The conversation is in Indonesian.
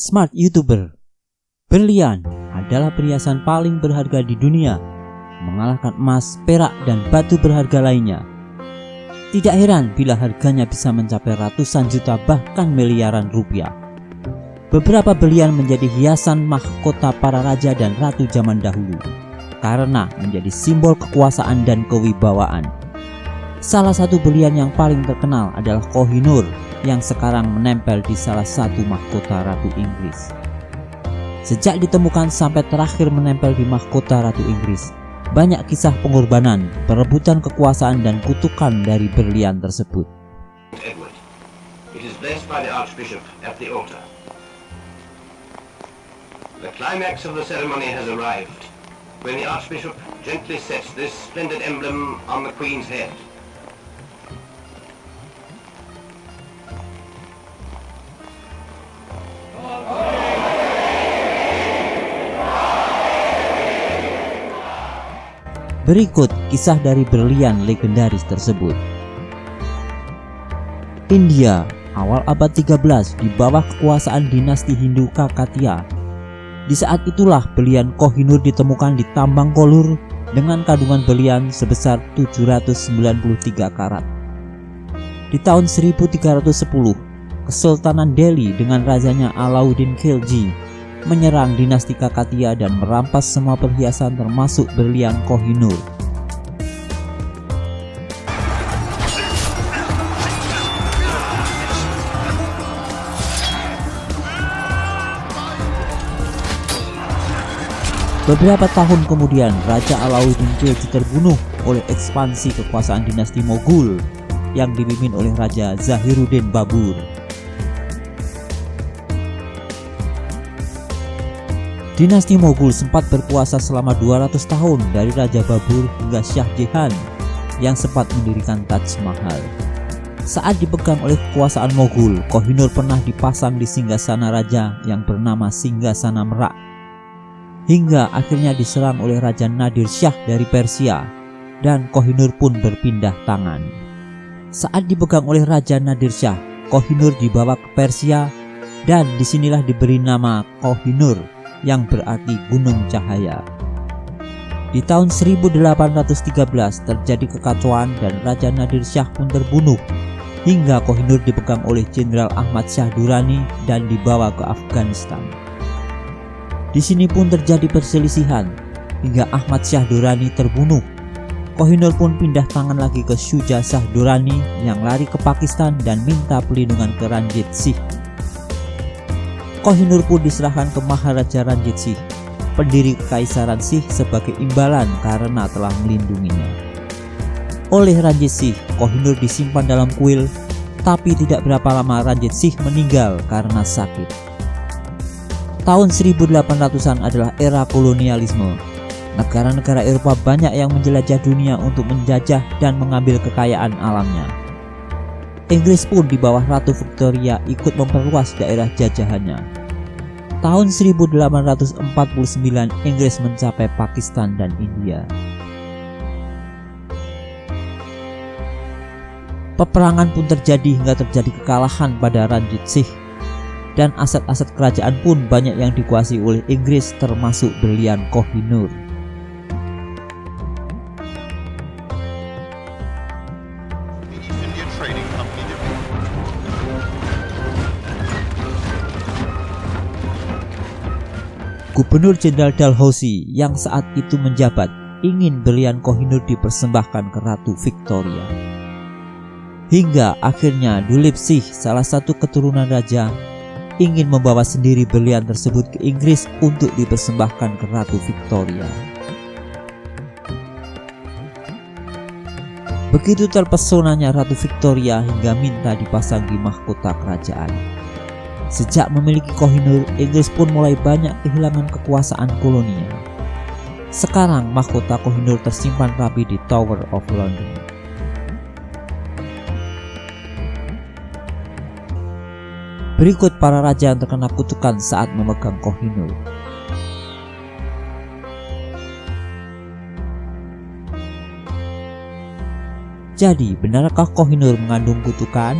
Smart YouTuber, berlian adalah perhiasan paling berharga di dunia, mengalahkan emas, perak, dan batu berharga lainnya. Tidak heran bila harganya bisa mencapai ratusan juta bahkan miliaran rupiah. Beberapa berlian menjadi hiasan mahkota para raja dan ratu zaman dahulu karena menjadi simbol kekuasaan dan kewibawaan. Salah satu berlian yang paling terkenal adalah Koh-i-Noor yang sekarang menempel di salah satu mahkota Ratu Inggris. Sejak ditemukan sampai terakhir menempel di mahkota Ratu Inggris, banyak kisah pengorbanan, perebutan kekuasaan dan kutukan dari berlian tersebut. Edward. It is blessed by the Archbishop at the altar. The climax of the ceremony has arrived when the Archbishop gently sets this splendid emblem on the Queen's head. Berikut kisah dari berlian legendaris tersebut. India, awal abad 13 di bawah kekuasaan dinasti Hindu Kakatiya. Di saat itulah berlian Koh-i-Noor ditemukan di tambang Kolur dengan kandungan berlian sebesar 793 karat. Di tahun 1310, Kesultanan Delhi dengan rajanya Alauddin Khilji menyerang dinasti Kakatiya dan merampas semua perhiasan termasuk berlian Koh-i-Noor. Beberapa tahun kemudian, Raja Alauddin Khilji terbunuh oleh ekspansi kekuasaan dinasti Moghul yang dipimpin oleh Raja Zahiruddin Babur. Dinasti Moghul sempat berkuasa selama 200 tahun dari Raja Babur hingga Shah Jahan yang sempat mendirikan Taj Mahal. Saat dipegang oleh kekuasaan Moghul, Koh-i-Noor pernah dipasang di singgasana raja yang bernama Singgasana Merak, hingga akhirnya diserang oleh Raja Nadir Shah dari Persia dan Koh-i-Noor pun berpindah tangan. Saat dipegang oleh Raja Nadir Shah, Koh-i-Noor dibawa ke Persia dan disinilah diberi nama Koh-i-Noor yang berarti gunung cahaya. Di tahun 1813 terjadi kekacauan dan Raja Nadir Shah pun terbunuh hingga Koh-i-Noor dipegang oleh Jenderal Ahmad Shah Durrani dan dibawa ke Afghanistan. Di sini pun terjadi perselisihan hingga Ahmad Shah Durrani terbunuh. Koh-i-Noor pun pindah tangan lagi ke Shuja Shah Durrani yang lari ke Pakistan dan minta perlindungan ke Ranjit Singh. Koh-i-Noor pun diserahkan ke Maharaja Ranjit Singh, pendiri Kekaisaran Sikh, sebagai imbalan karena telah melindunginya. Oleh Ranjit Singh, Koh-i-Noor disimpan dalam kuil, tapi tidak berapa lama Ranjit Singh meninggal karena sakit. Tahun 1800-an adalah era kolonialisme. Negara-negara Eropa banyak yang menjelajah dunia untuk menjajah dan mengambil kekayaan alamnya. Inggris pun di bawah Ratu Victoria ikut memperluas daerah jajahannya. Tahun 1849 Inggris mencapai Pakistan dan India. Peperangan pun terjadi hingga terjadi kekalahan pada Ranjit Singh, dan aset-aset kerajaan pun banyak yang dikuasai oleh Inggris termasuk berlian Koh-i-Noor. Gubernur Jenderal Dalhousie yang saat itu menjabat ingin berlian Koh-i-Noor dipersembahkan ke Ratu Victoria. Hingga akhirnya Dulip Singh, salah satu keturunan raja, ingin membawa sendiri berlian tersebut ke Inggris untuk dipersembahkan ke Ratu Victoria. Begitu terpesonanya Ratu Victoria hingga minta dipasang di mahkota kerajaan. Sejak memiliki Koh-i-Noor, Inggris pun mulai banyak kehilangan kekuasaan koloninya. Sekarang mahkota Koh-i-Noor tersimpan rapi di Tower of London. Berikut para raja yang terkena kutukan saat memegang Koh-i-Noor. Jadi, benarkah Koh-i-Noor mengandung kutukan?